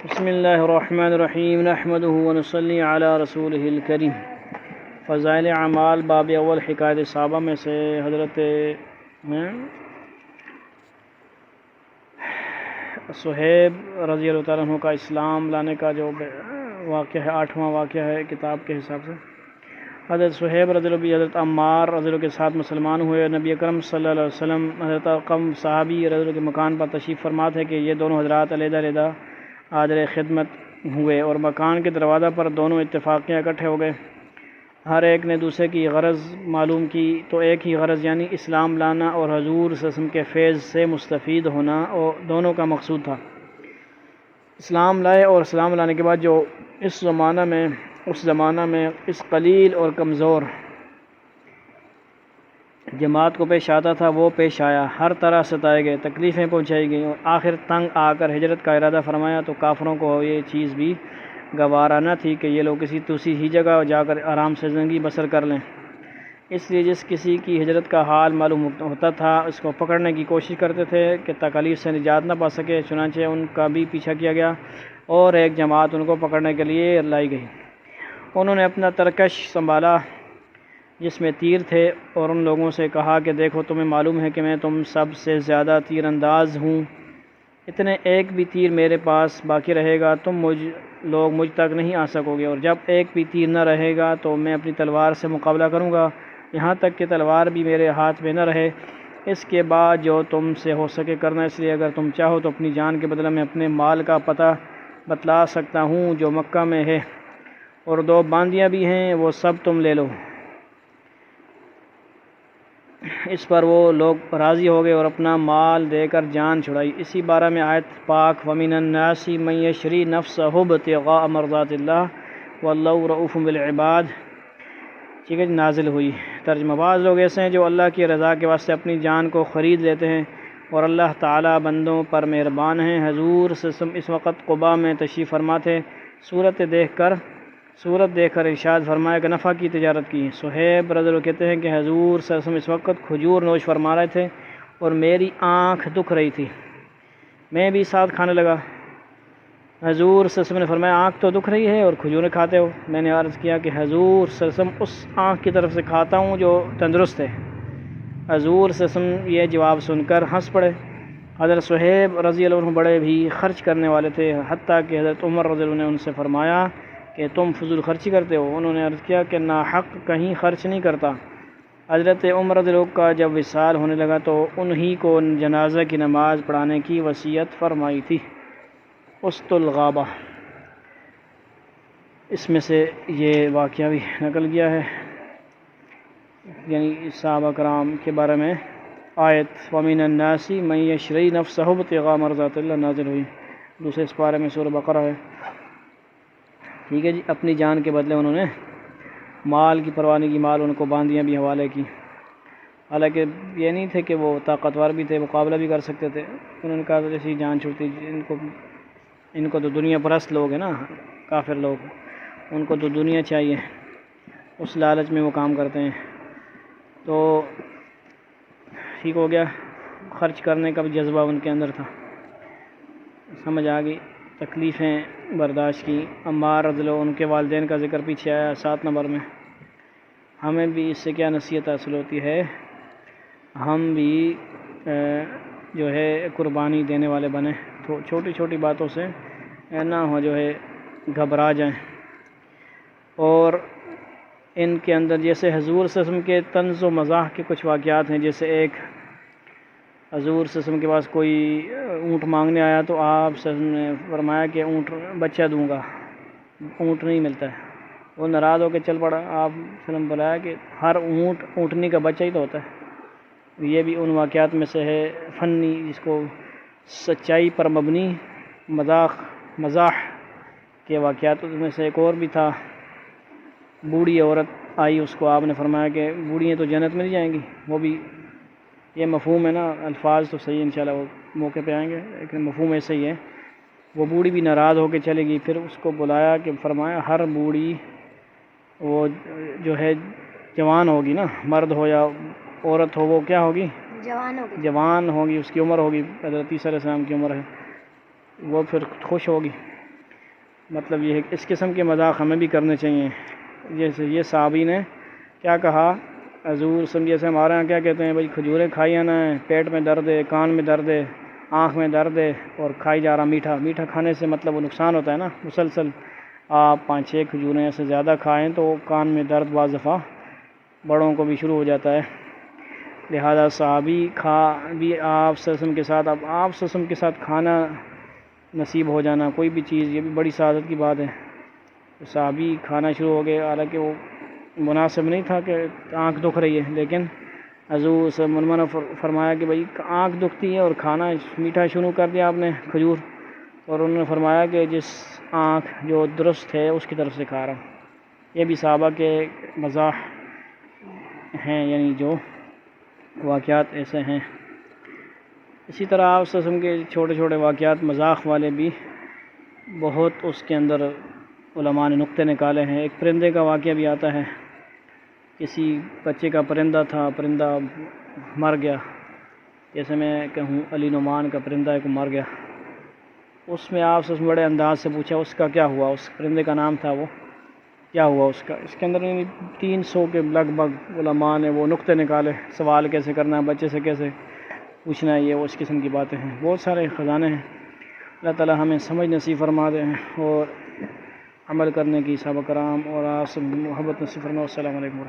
بسم اللہ الرحمن الرحیم نحمدہ ونصلی علی رسولہ الکریم۔ فضائل اعمال باب اول حکایت صحابہ میں سے حضرت صہیب رضی اللہ تعالیٰ عنہ کا اسلام لانے کا جو واقعہ ہے، 8واں واقعہ ہے کتاب کے حساب سے۔ حضرت صہیب رضی اللہ عنہ حضرت عمار رضی اللہ کے ساتھ مسلمان ہوئے۔ نبی اکرم صلی اللہ علیہ وسلم حضرت ارقم صحابی رضی اللہ کے مکان پر تشریف فرما تھے کہ یہ دونوں حضرات علیحدہ علیحدہ حاضر خدمت ہوئے اور مکان کے دروازہ پر دونوں اتفاقیاں اکٹھے ہو گئے۔ ہر ایک نے دوسرے کی غرض معلوم کی تو ایک ہی غرض یعنی اسلام لانا اور حضور صلی اللہ علیہ وسلم کے فیض سے مستفید ہونا اور دونوں کا مقصود تھا۔ اسلام لائے اور اسلام لانے کے بعد جو اس زمانہ میں اس قلیل اور کمزور جماعت کو پیش آتا تھا وہ پیش آیا، ہر طرح ستائے گئے، تکلیفیں پہنچائی گئیں اور آخر تنگ آ کر ہجرت کا ارادہ فرمایا تو کافروں کو یہ چیز بھی گوارا نہ تھی کہ یہ لوگ کسی دوسری ہی جگہ جا کر آرام سے زندگی بسر کر لیں، اس لیے جس کسی کی ہجرت کا حال معلوم ہوتا تھا اس کو پکڑنے کی کوشش کرتے تھے کہ تکالیف سے نجات نہ پا سکے، چنانچہ ان کا بھی پیچھا کیا گیا اور ایک جماعت ان کو پکڑنے کے لیے لائی گئی۔ انہوں نے اپنا ترکش سنبھالا جس میں تیر تھے اور ان لوگوں سے کہا کہ دیکھو تمہیں معلوم ہے کہ میں تم سب سے زیادہ تیر انداز ہوں، اتنے ایک بھی تیر میرے پاس باقی رہے گا تم مجھ تک نہیں آ سکو گے، اور جب ایک بھی تیر نہ رہے گا تو میں اپنی تلوار سے مقابلہ کروں گا یہاں تک کہ تلوار بھی میرے ہاتھ میں نہ رہے، اس کے بعد جو تم سے ہو سکے کرنا، اس لیے اگر تم چاہو تو اپنی جان کے بدلے میں اپنے مال کا پتہ بتلا سکتا ہوں جو مکہ میں ہے، اور 2 باندیاں بھی ہیں وہ سب تم لے لو۔ اس پر وہ لوگ راضی ہو گئے اور اپنا مال دے کر جان چھڑائی۔ اسی بارہ میں آیت پاک وَمِنَ النَّاسِ مَن يَشْرِي نَفْسَهُ ابْتِغَاءَ مَرْضَاتِ اللَّهِ وَاللَّهُ رَءُوفٌ بِالْعِبَادِ ٹھیک ہے نازل ہوئی۔ ترجمہ: بعض لوگ ایسے ہیں جو اللہ کی رضا کے واسطے اپنی جان کو خرید لیتے ہیں اور اللہ تعالیٰ بندوں پر مہربان ہیں۔ حضور صلی اللہ علیہ وسلم اس وقت قباء میں تشریف فرما تھے، صورت دیکھ کر ارشاد فرمایا کہ نفع کی تجارت کی۔ صہیب رضی اللہ عنہ کہتے ہیں کہ حضور صلی اللہ علیہ وسلم اس وقت کھجور نوش فرما رہے تھے اور میری آنکھ دکھ رہی تھی، میں بھی ساتھ کھانے لگا۔ حضور صلی اللہ علیہ وسلم نے فرمایا آنکھ تو دکھ رہی ہے اور کھجوریں کھاتے ہو؟ میں نے عرض کیا کہ حضور صلی اللہ علیہ وسلم اس آنکھ کی طرف سے کھاتا ہوں جو تندرست ہے۔ حضور صلی اللہ علیہ وسلم یہ جواب سن کر ہنس پڑے۔ حضرت صہیب رضی اللہ عنہ بڑے بھی خرچ کرنے والے تھے، حتیٰ کہ حضرت عمر رضی اللہ عنہ نے ان سے فرمایا کہ تم فضول خرچی کرتے ہو؟ انہوں نے عرض کیا کہ ناحق کہیں خرچ نہیں کرتا۔ حضرت عمر رضی اللہ عنہ کا جب وصال ہونے لگا تو انہی کو جنازہ کی نماز پڑھانے کی وصیت فرمائی تھی۔ وسط الغابہ، اس میں سے یہ واقعہ بھی نقل گیا ہے، یعنی صحابہ کرام کے بارے میں آیت وَمِنَ النَّاسِ مَن يَشْرِي نَفْسَهُ ابْتِغَاءَ مَرْضَاتِ اللَّهِ نازل ہوئی، دوسرے اس پارے میں سورہ بقرہ ہے۔ ٹھیک ہے جی، اپنی جان کے بدلے انہوں نے مال کی پرواہ نہیں کی، مال ان کو باندیاں بھی حوالے کی، حالانکہ یہ نہیں تھے کہ وہ طاقتور بھی تھے، مقابلہ بھی کر سکتے تھے۔ انہوں نے کہا جیسی جان چھوڑتی، ان کو تو دنیا پرست لوگ ہیں نا، کافر لوگ، ان کو تو دنیا چاہیے، اس لالچ میں وہ کام کرتے ہیں۔ تو ٹھیک ہو گیا، خرچ کرنے کا بھی جذبہ ان کے اندر تھا، سمجھ آ گئی، تکلیفیں برداشت کی۔ عمار رضی اللہ عنہ ان کے والدین کا ذکر پیچھے آیا 7 نمبر میں۔ ہمیں بھی اس سے کیا نصیحت حاصل ہوتی ہے، ہم بھی جو ہے قربانی دینے والے بنیں، تو چھوٹی چھوٹی باتوں سے نہ ہو جو ہے گھبرا جائیں، اور ان کے اندر جیسے حضور صلی اللہ علیہ وسلم کے طنز و مزاح کے کچھ واقعات ہیں، جیسے ایک حضور صلی اللہ علیہ وسلم کے پاس کوئی اونٹ مانگنے آیا تو آپ صلی اللہ علیہ وسلم نے فرمایا کہ اونٹ بچہ دوں گا، اونٹ نہیں ملتا ہے، وہ ناراض ہو کے چل پڑا۔ آپ صلی اللہ علیہ وسلم بلایا کہ ہر اونٹنی کا بچہ ہی تو ہوتا ہے۔ یہ بھی ان واقعات میں سے ہے فنی، جس کو سچائی پر مبنی مزاح کے واقعات میں سے ایک اور بھی تھا۔ بوڑھی عورت آئی، اس کو آپ نے فرمایا کہ بوڑھیاں تو جنت میں نہیں جائیں گی، وہ بھی یہ مفہوم ہے نا، الفاظ تو صحیح انشاءاللہ وہ موقع پہ آئیں گے، لیکن مفہوم ایسے ہی ہے۔ وہ بوڑھی بھی ناراض ہو کے چلے گی، پھر اس کو بلایا کہ فرمایا ہر بوڑھی وہ جو ہے جوان ہوگی نا، مرد ہو یا عورت ہو، وہ کیا ہوگی؟ جوان ہوگی، اس کی عمر ہوگی، حضرت عیسیٰ علیہ السلام کی عمر ہے، وہ پھر خوش ہوگی مطلب یہ ہے کہ اس قسم کے مذاق ہمیں بھی کرنے چاہیے. جیسے یہ صحابی نے کیا کہا، حضور جیسے ہمارے یہاں کیا کہتے ہیں بھائی کھجوریں کھائی نا، پیٹ میں درد ہے، کان میں درد ہے، آنکھ میں درد ہے، اور کھائی جا رہا میٹھا کھانے سے مطلب وہ نقصان ہوتا ہے نا. مسلسل آپ 5-6 کھجوریں سے زیادہ کھائیں تو کان میں درد بعض دفعہ بڑوں کو بھی شروع ہو جاتا ہے. لہذا صحابی بھی آپ صلی اللہ علیہ وسلم کے ساتھ، اب آپ صلی اللہ علیہ وسلم کے ساتھ کھانا نصیب ہو جانا کوئی بھی چیز، یہ بھی بڑی سعادت کی بات ہے. صحابی کھانا شروع ہو گئے، حالانکہ وہ مناسب نہیں تھا کہ آنکھ دکھ رہی ہے، لیکن حضور صلی اللہ علیہ وسلم نے فرمایا کہ بھائی آنکھ دکھتی ہے اور کھانا میٹھا شروع کر دیا آپ نے کھجور، اور انہوں نے فرمایا کہ جس آنکھ جو درست ہے اس کی طرف سے کھا رہا ہوں. یہ بھی صحابہ کے مزاح ہیں، یعنی جو واقعات ایسے ہیں. اسی طرح آپ صلی اللہ علیہ وسلم کے چھوٹے چھوٹے واقعات مذاق والے بھی بہت اس کے اندر علماء نے نقطے نکالے ہیں. ایک پرندے کا واقعہ بھی آتا ہے، کسی بچے کا پرندہ تھا، پرندہ مر گیا، جیسے میں کہوں علی نعمان کا پرندہ ایک مر گیا. اس میں آپ سے بڑے انداز سے پوچھا اس کا کیا ہوا، اس پرندے کا نام تھا وہ، کیا ہوا اس کا. اس کے اندر 300 کے لگ بھگ علماء نے وہ نقطے نکالے، سوال کیسے کرنا ہے، بچے سے کیسے پوچھنا ہے، یہ اس قسم کی باتیں ہیں. بہت سارے خزانے ہیں. اللہ تعالی ہمیں سمجھ نصیب فرما دے اور عمل کرنے کی صحابہ کرام اور آپ سے محبت نصیب فرما. السلام علیکم.